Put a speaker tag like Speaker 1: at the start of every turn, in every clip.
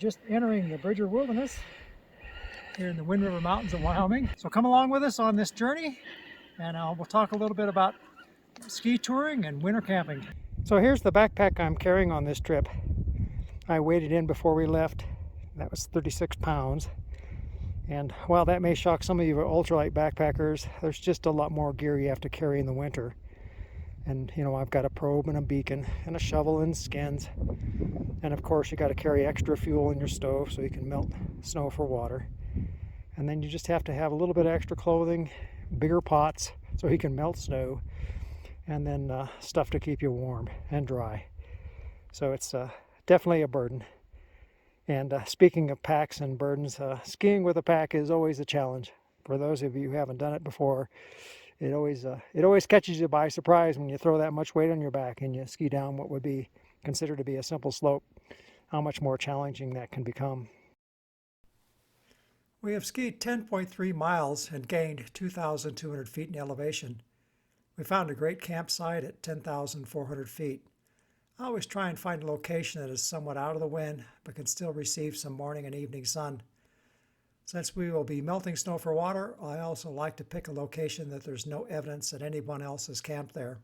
Speaker 1: just entering the Bridger Wilderness here in the Wind River Mountains of Wyoming. So come along with us on this journey, and we'll talk a little bit about ski touring and winter camping. So here's the backpack I'm carrying on this trip. I weighed it in before we left. That was 36 pounds. And while that may shock some of you ultralight backpackers, there's just a lot more gear you have to carry in the winter. And you know, I've got a probe and a beacon and a shovel and skins. And of course you got to carry extra fuel in your stove so you can melt snow for water. And then you just have to have a little bit of extra clothing, bigger pots so you can melt snow, and then stuff to keep you warm and dry. So it's definitely a burden. And speaking of packs and burdens, skiing with a pack is always a challenge. For those of you who haven't done it before, it always catches you by surprise when you throw that much weight on your back and you ski down what would be considered to be a simple slope, how much more challenging that can become. We have skied 10.3 miles and gained 2,200 feet in elevation. We found a great campsite at 10,400 feet. I always try and find a location that is somewhat out of the wind but can still receive some morning and evening sun. Since we will be melting snow for water, I also like to pick a location that there's no evidence that anyone else has camped there.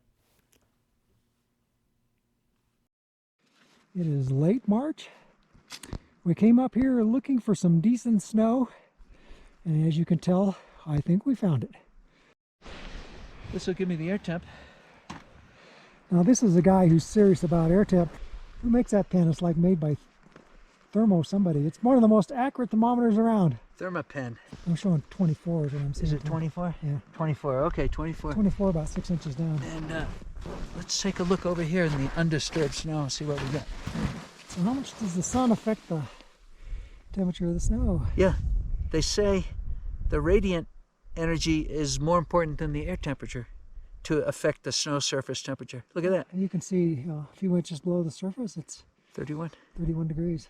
Speaker 1: It is late March. We came up here looking for some decent snow, and as you can tell, I think we found it.
Speaker 2: This will give me the air temp.
Speaker 1: Now this is a guy who's serious about air temp. Who makes that pen? It's like made by Thermo somebody. It's one of the most accurate thermometers around.
Speaker 2: Thermapen.
Speaker 1: I'm showing 24 is what I'm saying.
Speaker 2: Is it 24?
Speaker 1: Yeah. 24,
Speaker 2: okay, 24.
Speaker 1: 24, about 6 inches down.
Speaker 2: And let's take a look over here in the undisturbed snow and see what we got.
Speaker 1: So how much does the sun affect the temperature of the snow?
Speaker 2: Yeah, they say the radiant energy is more important than the air temperature to affect the snow surface temperature. Look at that.
Speaker 1: And you can see a few inches below the surface, it's
Speaker 2: 31.
Speaker 1: 31 degrees.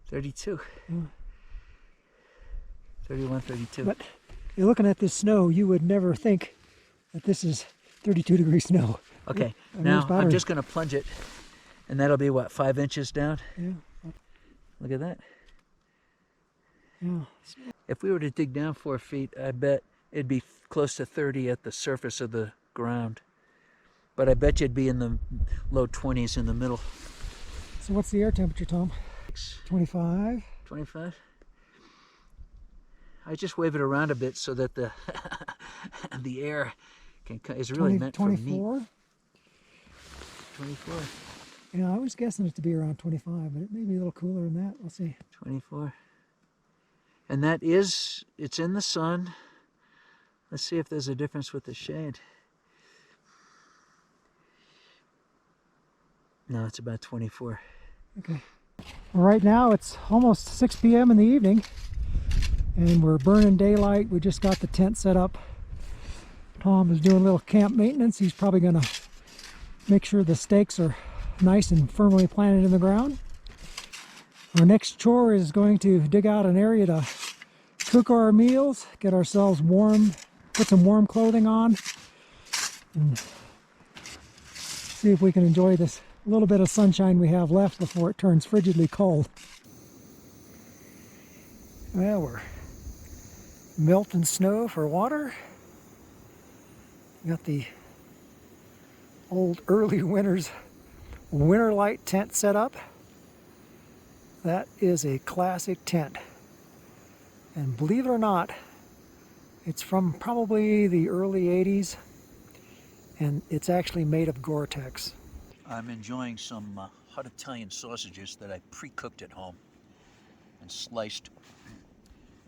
Speaker 2: 32.
Speaker 1: Yeah.
Speaker 2: 31, 32.
Speaker 1: But you're looking at this snow, you would never think that this is 32 degree snow.
Speaker 2: Okay, now I'm just going to plunge it, and that'll be what, 5 inches down?
Speaker 1: Yeah.
Speaker 2: Look at that.
Speaker 1: Yeah.
Speaker 2: If we were to dig down 4 feet, I bet it'd be close to 30 at the surface of the ground. But I bet you'd be in the low 20s in the middle.
Speaker 1: So what's the air temperature, Tom? 25.
Speaker 2: 25. I just wave it around a bit so that the the air is really meant
Speaker 1: 24?
Speaker 2: for me. 24.
Speaker 1: Yeah, I was guessing it to be around 25, but it may be a little cooler than that. We'll see.
Speaker 2: 24. And that is, it's in the sun. Let's see if there's a difference with the shade. No, it's about 24.
Speaker 1: Okay. Well, right now it's almost 6 p.m. in the evening, and we're burning daylight. We just got the tent set up. Tom is doing a little camp maintenance. He's probably going to make sure the stakes are nice and firmly planted in the ground. Our next chore is going to dig out an area to cook our meals, get ourselves warm, put some warm clothing on, and see if we can enjoy this little bit of sunshine we have left before it turns frigidly cold. Well, we're melting snow for water. Got the old early winter light tent set up. That is a classic tent. And believe it or not, it's from probably the early 80s, and it's actually made of Gore-Tex.
Speaker 3: I'm enjoying some hot Italian sausages that I pre-cooked at home and sliced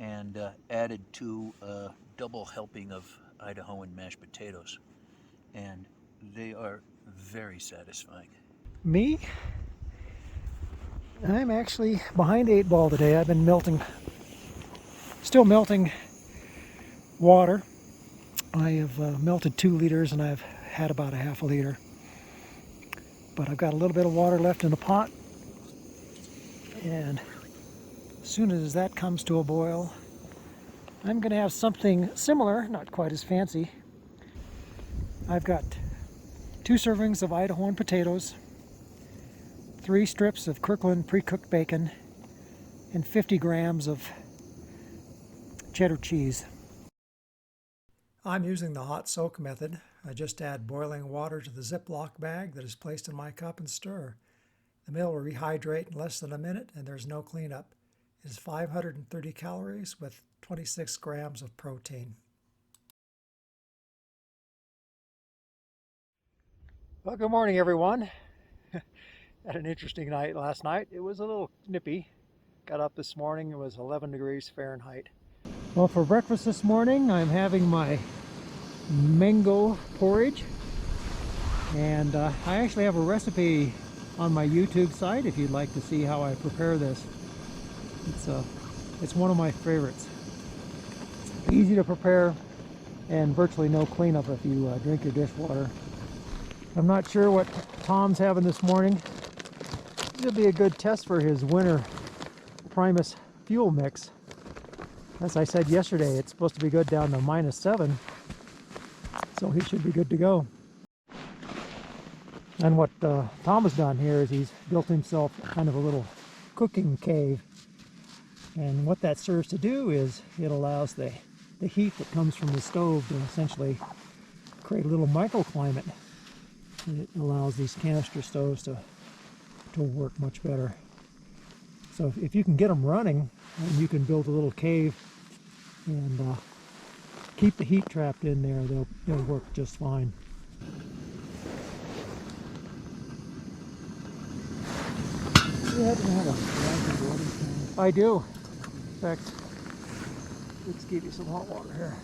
Speaker 3: and added to a double helping of Idahoan mashed potatoes, and they are very satisfying.
Speaker 1: Me? I'm actually behind the 8 ball today. I've been still melting water. I have melted 2 liters and I've had about a half a liter. But I've got a little bit of water left in the pot, and as soon as that comes to a boil, I'm going to have something similar, not quite as fancy. I've got 2 servings of Idahoan potatoes, 3 strips of Kirkland pre-cooked bacon, and 50 grams of cheddar cheese. I'm using the hot soak method. I just add boiling water to the Ziploc bag that is placed in my cup and stir. The meal will rehydrate in less than a minute and there's no cleanup. It is 530 calories with 26 grams of protein. Well, good morning, everyone. Had an interesting night last night. It was a little nippy. Got up this morning, it was 11 degrees Fahrenheit. Well, for breakfast this morning, I'm having my mango porridge. And I actually have a recipe on my YouTube site if you'd like to see how I prepare this. It's one of my favorites. Easy to prepare and virtually no cleanup if you drink your dishwater. I'm not sure what Tom's having this morning. It'll be a good test for his winter Primus fuel mix. As I said yesterday, it's supposed to be good down to -7, so he should be good to go. And what Tom has done here is he's built himself kind of a little cooking cave. And what that serves to do is it allows the heat that comes from the stove to essentially create a little microclimate. It allows these canister stoves to work much better. So if you can get them running, and you can build a little cave and keep the heat trapped in there, they'll work just fine. You happen to have a water can? I do. In fact, let's give you some hot water here.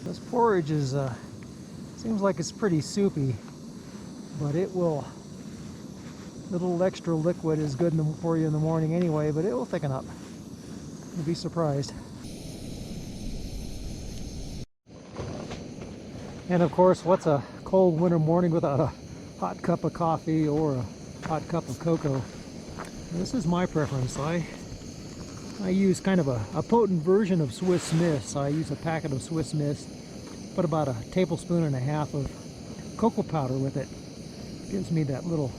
Speaker 1: This porridge is seems like it's pretty soupy, but a little extra liquid is good for you in the morning anyway, but it will thicken up. You'll be surprised. And of course, what's a cold winter morning without a hot cup of coffee or a hot cup of cocoa? This is my preference. I use kind of a potent version of Swiss Miss. I use a packet of Swiss Miss, put about 1.5 tablespoons of cocoa powder with it. Gives me that little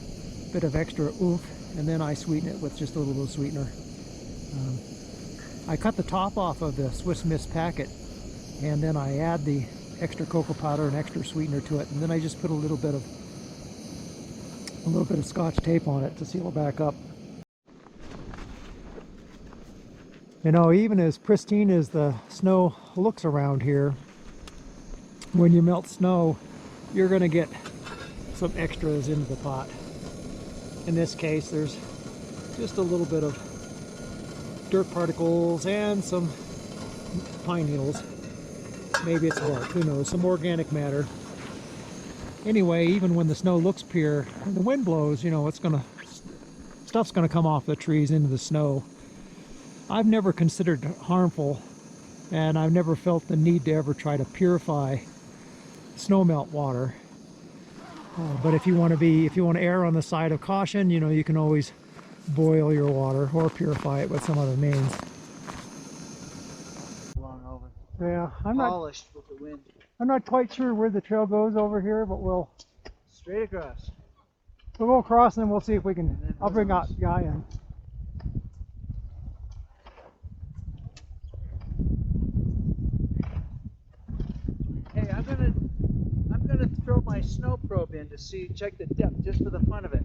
Speaker 1: bit of extra oomph, and then I sweeten it with just a little bit of sweetener. I cut the top off of the Swiss Miss packet, and then I add the extra cocoa powder and extra sweetener to it, and then I just put a little bit of Scotch tape on it to seal it back up. You know, even as pristine as the snow looks around here, when you melt snow, you're going to get some extras into the pot. In this case, there's just a little bit of dirt particles and some pine needles. Maybe it's bark, who knows, some organic matter. Anyway, even when the snow looks pure and the wind blows, you know, stuff's gonna come off the trees into the snow. I've never considered it harmful, and I've never felt the need to ever try to purify snow melt water. But if you want to err on the side of caution, you know, you can always boil your water or purify it with some other means.
Speaker 2: Long over.
Speaker 1: Yeah,
Speaker 2: Polished with the wind.
Speaker 1: I'm not quite sure where the trail goes over here, but we'll
Speaker 2: Straight across.
Speaker 1: go across and then we'll see if we can. I'll bring out Guy in.
Speaker 2: Hey, I'm gonna throw my snow probe in to check the depth just for the fun of it.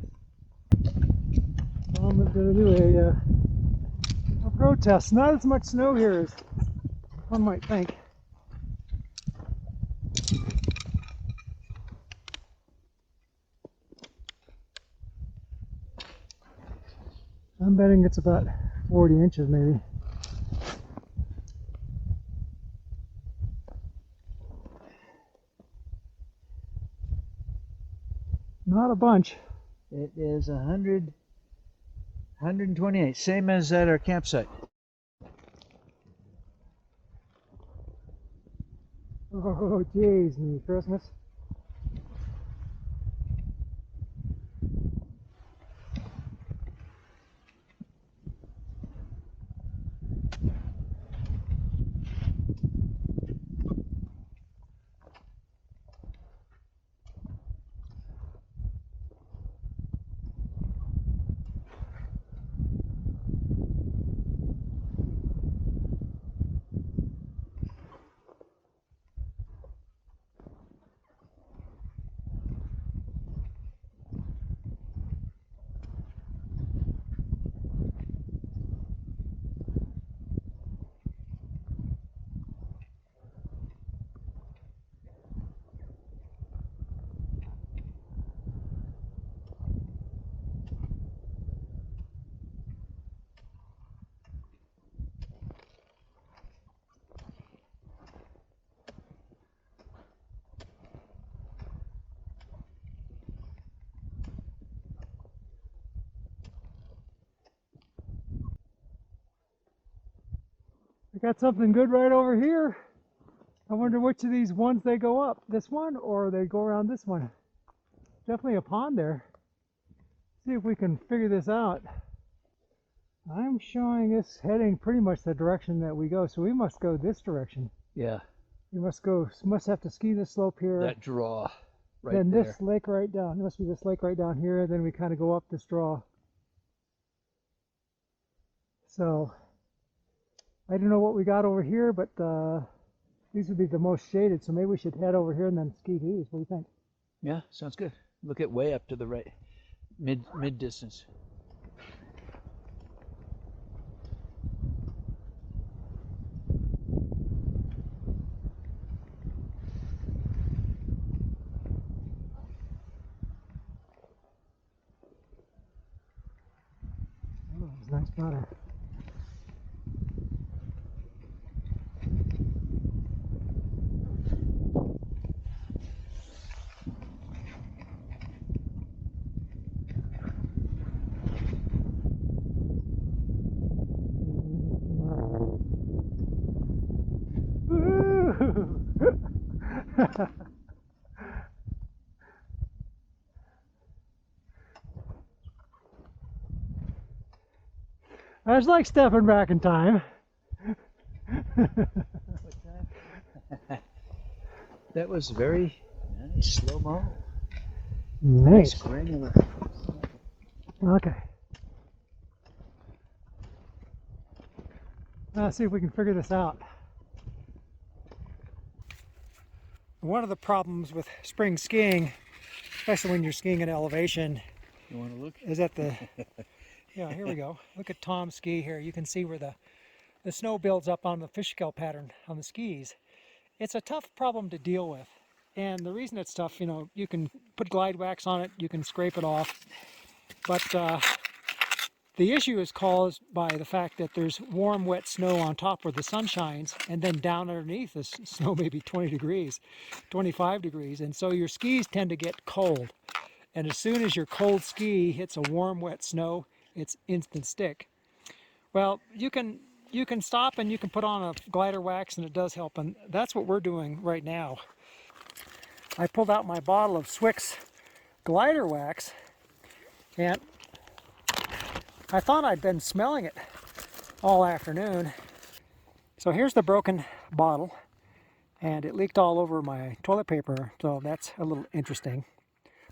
Speaker 1: I'm going to do a protest. Not as much snow here as one might think. I'm betting it's about 40 inches maybe. Not a bunch.
Speaker 2: It is 128, same as at our campsite.
Speaker 1: Oh, jeez, me Christmas. We got something good right over here. I wonder which of these ones they go up. This one or they go around this one. Definitely a pond there. See if we can figure this out. I'm showing us heading pretty much the direction that we go, so we must go this direction.
Speaker 2: Yeah,
Speaker 1: We must have to ski this slope here.
Speaker 2: that draw right
Speaker 1: then
Speaker 2: there.
Speaker 1: this lake right down. It must be this lake right down here. Then we kind of go up this draw. So I don't know what we got over here, but these would be the most shaded. So maybe we should head over here and then ski these. What do you think?
Speaker 2: Yeah, sounds good. Look at way up to the right, mid distance.
Speaker 1: Oh, it's nice water. That's like stepping back in time.
Speaker 2: That was very nice, slow-mo.
Speaker 1: Nice.
Speaker 2: Granular.
Speaker 1: Okay. Let's see if we can figure this out. One of the problems with spring skiing, especially when you're skiing at elevation,
Speaker 2: You want to look?
Speaker 1: is that the yeah, here we go. Look at Tom's ski here. You can see where the snow builds up on the fish scale pattern on the skis. It's a tough problem to deal with. And the reason it's tough, you know, you can put glide wax on it, you can scrape it off, but the issue is caused by the fact that there's warm, wet snow on top where the sun shines, and then down underneath the snow may be 20 degrees, 25 degrees, and so your skis tend to get cold. And as soon as your cold ski hits a warm, wet snow, it's instant stick. Well, you can stop and you can put on a glider wax, and it does help, and that's what we're doing right now. I pulled out my bottle of Swix glider wax, and I thought I'd been smelling it all afternoon. So here's the broken bottle, and it leaked all over my toilet paper, so that's a little interesting.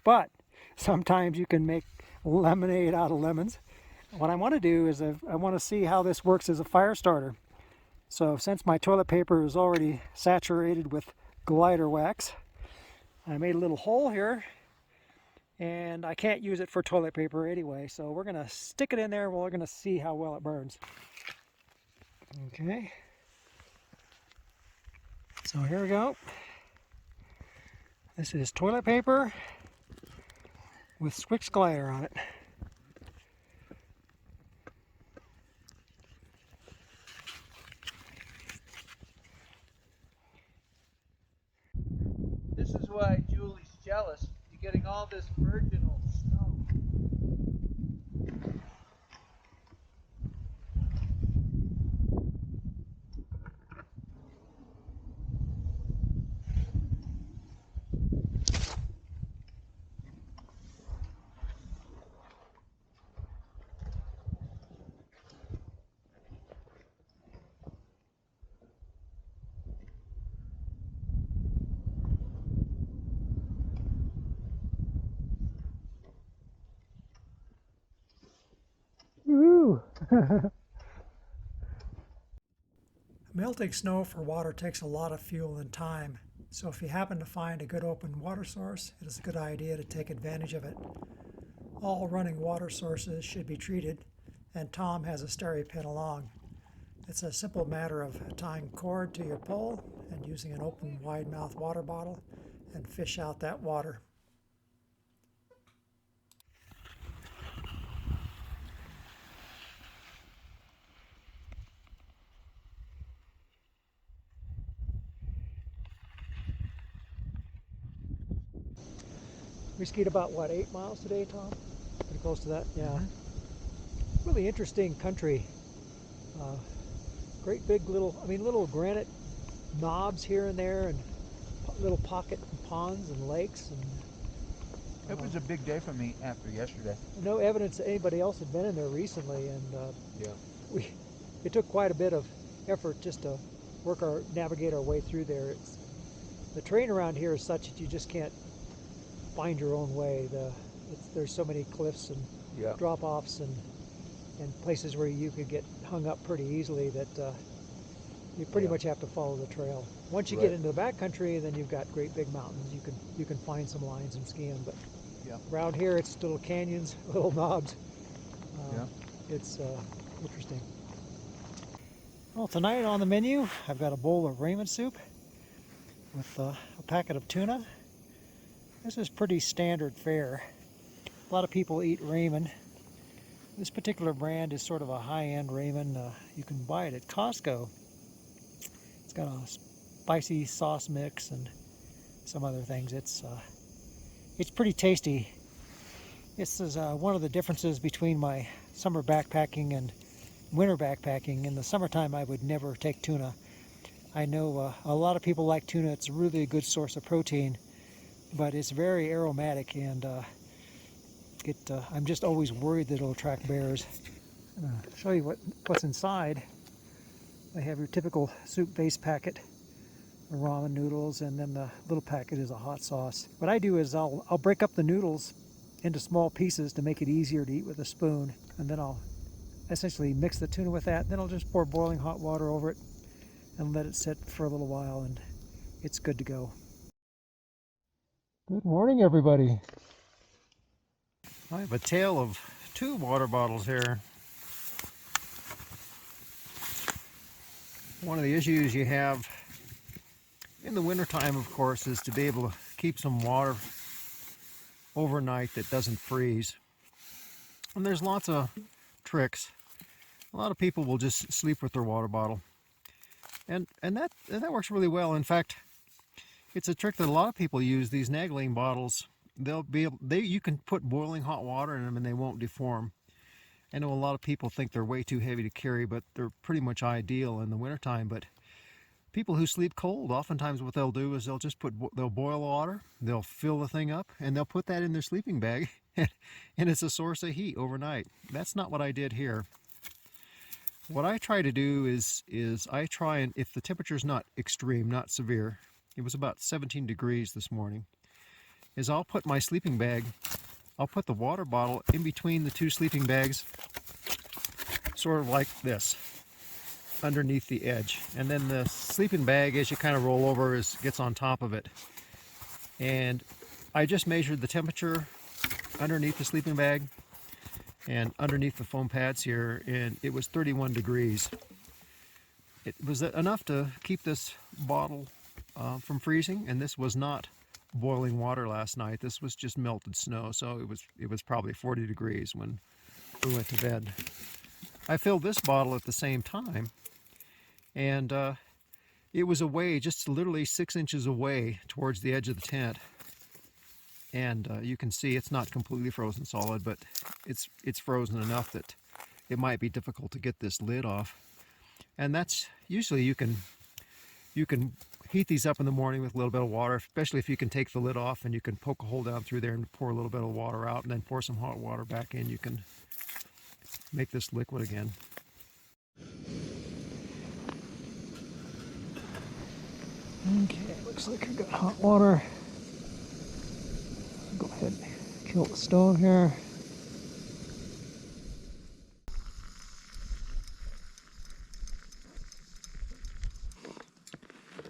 Speaker 1: But sometimes you can make lemonade out of lemons. What I want to do is I want to see how this works as a fire starter. So since my toilet paper is already saturated with glider wax, I made a little hole here, and I can't use it for toilet paper anyway, so we're going to stick it in there and we're going to see how well it burns. Okay. So here we go. This is toilet paper with Swix glider on it.
Speaker 2: This is why Julie's jealous. You're getting all this virginal snow.
Speaker 1: Melting snow for water takes a lot of fuel and time, so if you happen to find a good open water source, it is a good idea to take advantage of it. All running water sources should be treated, and Tom has a stereo pin along. It's a simple matter of tying cord to your pole and using an open wide mouth water bottle and fish out that water. We skied about, what, 8 miles today, Tom? Pretty close to that, yeah. Really interesting country. Great big little granite knobs here and there, and little pocket ponds and lakes. And
Speaker 4: It was a big day for me after yesterday.
Speaker 1: no evidence that anybody else had been in there recently, and
Speaker 4: Yeah.
Speaker 1: it took quite a bit of effort just to navigate our way through there. The terrain around here is such that you just can't find your own way. There's so many cliffs and
Speaker 4: Yeah.
Speaker 1: drop-offs and places where you could get hung up pretty easily that you pretty much have to follow the trail. Once you get into the backcountry, then you've got great big mountains. You can find some lines and ski them, but around here it's little canyons, little knobs. It's interesting. Well, tonight on the menu, I've got a bowl of ramen soup with a packet of tuna. This is pretty standard fare. A lot of people eat ramen. This particular brand is sort of a high-end ramen. You can buy it at Costco. It's got a spicy sauce mix and some other things. It's pretty tasty. This is one of the differences between my summer backpacking and winter backpacking. In the summertime, I would never take tuna. I know a lot of people like tuna. It's really a good source of protein, but it's very aromatic, and I'm just always worried that it'll attract bears. I'm going to show you what's inside. I have your typical soup base packet, the ramen noodles, and then the little packet is a hot sauce. What I do is I'll break up the noodles into small pieces to make it easier to eat with a spoon, and then I'll essentially mix the tuna with that. Then I'll just pour boiling hot water over it and let it sit for a little while, and it's good to go. Good morning, everybody. I have a tale of 2 water bottles here. One of the issues you have in the wintertime, of course, is to be able to keep some water overnight that doesn't freeze. And there's lots of tricks. A lot of people will just sleep with their water bottle. And that works really well. In fact, it's a trick that a lot of people use. These Nagling bottles, you can put boiling hot water in them and they won't deform. I know a lot of people think they're way too heavy to carry, but they're pretty much ideal in the wintertime. But people who sleep cold, oftentimes what they'll do is they'll boil water, they'll fill the thing up, and they'll put that in their sleeping bag, and it's a source of heat overnight. That's not what I did here. What I try to do is I try, and if the temperature's not extreme, not severe, it was about 17 degrees this morning, is I'll put my sleeping bag, I'll put the water bottle in between the 2 sleeping bags, sort of like this, underneath the edge. And then the sleeping bag, as you kind of roll over, gets on top of it. And I just measured the temperature underneath the sleeping bag and underneath the foam pads here, and it was 31 degrees. It was enough to keep this bottle from freezing, and this was not boiling water last night. This was just melted snow, so it was probably 40 degrees when we went to bed. I filled this bottle at the same time, and it was away, just literally 6 inches away towards the edge of the tent. And you can see it's not completely frozen solid, but it's frozen enough that it might be difficult to get this lid off. And that's usually you can heat these up in the morning with a little bit of water, especially if you can take the lid off and you can poke a hole down through there and pour a little bit of water out and then pour some hot water back in. You can make this liquid again. Okay, looks like I got hot water. Go ahead and kill the stove here.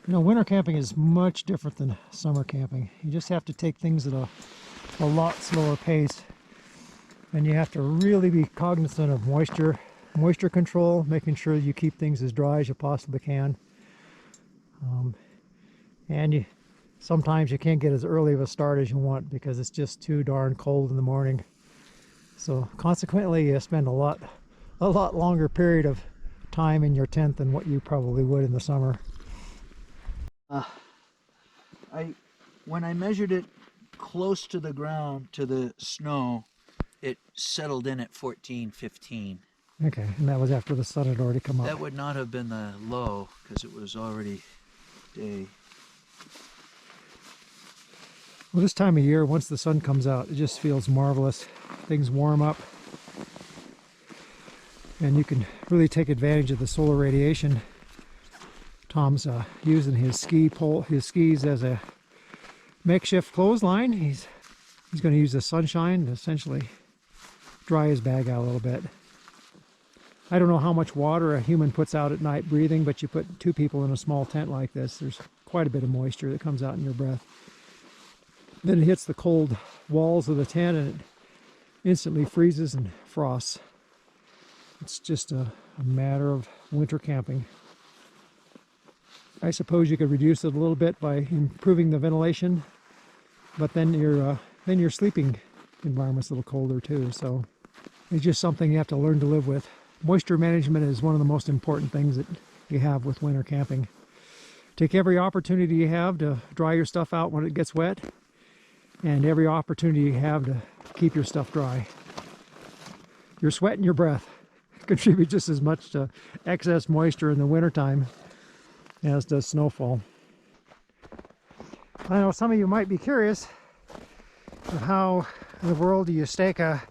Speaker 1: You know, winter camping is much different than summer camping. You just have to take things at a lot slower pace. And you have to really be cognizant of moisture control, making sure you keep things as dry as you possibly can. And sometimes you can't get as early of a start as you want because it's just too darn cold in the morning. So consequently, you spend a lot longer period of time in your tent than what you probably would in the summer.
Speaker 3: When I measured it close to the ground, to the snow, it settled in at 14, 15.
Speaker 1: Okay, and that was after the sun had already come up.
Speaker 3: That would not have been the low because it was already day.
Speaker 1: Well, this time of year, once the sun comes out, it just feels marvelous. Things warm up, and you can really take advantage of the solar radiation. Tom's using his skis as a makeshift clothesline. He's going to use the sunshine to essentially dry his bag out a little bit. I don't know how much water a human puts out at night breathing, but you put two people in a small tent like this, there's quite a bit of moisture that comes out in your breath. Then it hits the cold walls of the tent and it instantly freezes and frosts. It's just a matter of winter camping. I suppose you could reduce it a little bit by improving the ventilation, but then your sleeping environment's a little colder too, so it's just something you have to learn to live with. Moisture management is one of the most important things that you have with winter camping. Take every opportunity you have to dry your stuff out when it gets wet, and every opportunity you have to keep your stuff dry. Your sweat and your breath contribute just as much to excess moisture in the wintertime as does snowfall. I know some of you might be curious of how in the world do you stake a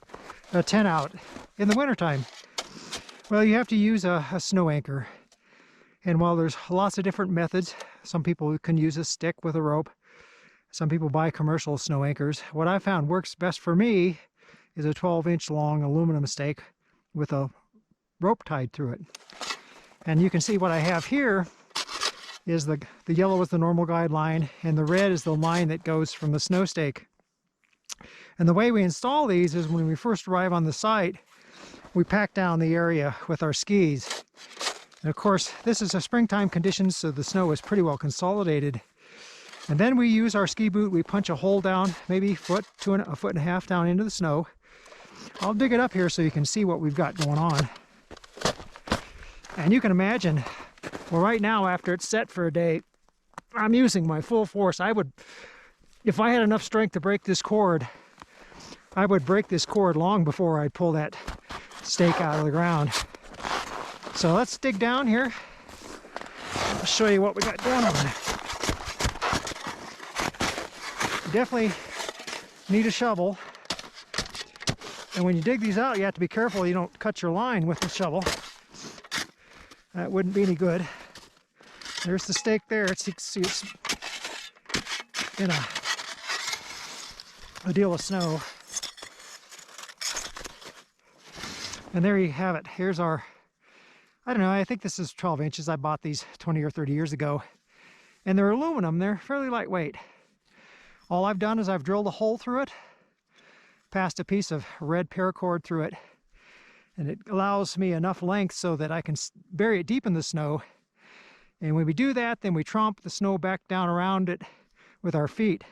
Speaker 1: tent out in the wintertime. Well, you have to use a snow anchor. And while there's lots of different methods, some people can use a stick with a rope. Some people buy commercial snow anchors. What I found works best for me is a 12-inch long aluminum stake with a rope tied through it. And you can see what I have here is the yellow is the normal guideline, and the red is the line that goes from the snow stake. And the way we install these is when we first arrive on the site, we pack down the area with our skis. And of course, this is a springtime condition, so the snow is pretty well consolidated. And then we use our ski boot, we punch a hole down, maybe a foot and a half down into the snow. I'll dig it up here so you can see what we've got going on. And you can imagine, well, right now after it's set for a day, I'm using my full force. If I had enough strength to break this cord, I would break this cord long before I'd pull that stake out of the ground. So let's dig down here. I'll show you what we got going on. You definitely need a shovel. And when you dig these out, you have to be careful you don't cut your line with the shovel. That wouldn't be any good. There's the stake there. It's in a deal of snow. And there you have it. Here's our, I don't know, I think this is 12 inches. I bought these 20 or 30 years ago. And they're aluminum. They're fairly lightweight. All I've done is I've drilled a hole through it, passed a piece of red paracord through it, and it allows me enough length so that I can bury it deep in the snow. And when we do that, then we tromp the snow back down around it with our feet.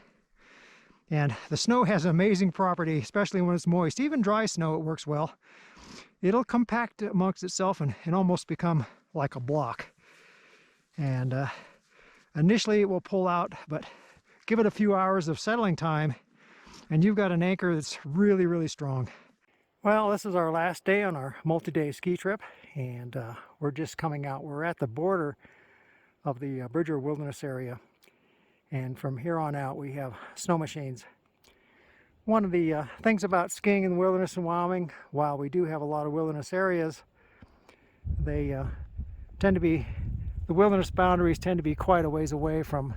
Speaker 1: And the snow has an amazing property, especially when it's moist. Even dry snow, it works well. It'll compact amongst itself and almost become like a block. And initially it will pull out, but give it a few hours of settling time and you've got an anchor that's really, really strong. Well, this is our last day on our multi-day ski trip, and we're just coming out. We're at the border of the Bridger Wilderness area, and from here on out we have snow machines. One of the things about skiing in the wilderness in Wyoming, while we do have a lot of wilderness areas, they tend to be, the wilderness boundaries tend to be quite a ways away from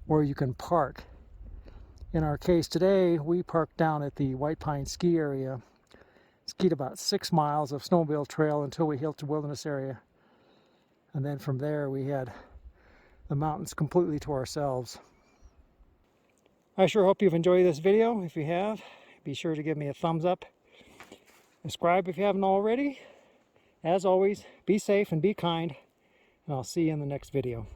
Speaker 1: where you can park. In our case today, we parked down at the White Pine ski area, skied about 6 miles of snowmobile trail until we hit the wilderness area. And then from there we had the mountains completely to ourselves. I sure hope you've enjoyed this video. If you have, be sure to give me a thumbs up. Subscribe if you haven't already. As always, be safe and be kind, and I'll see you in the next video.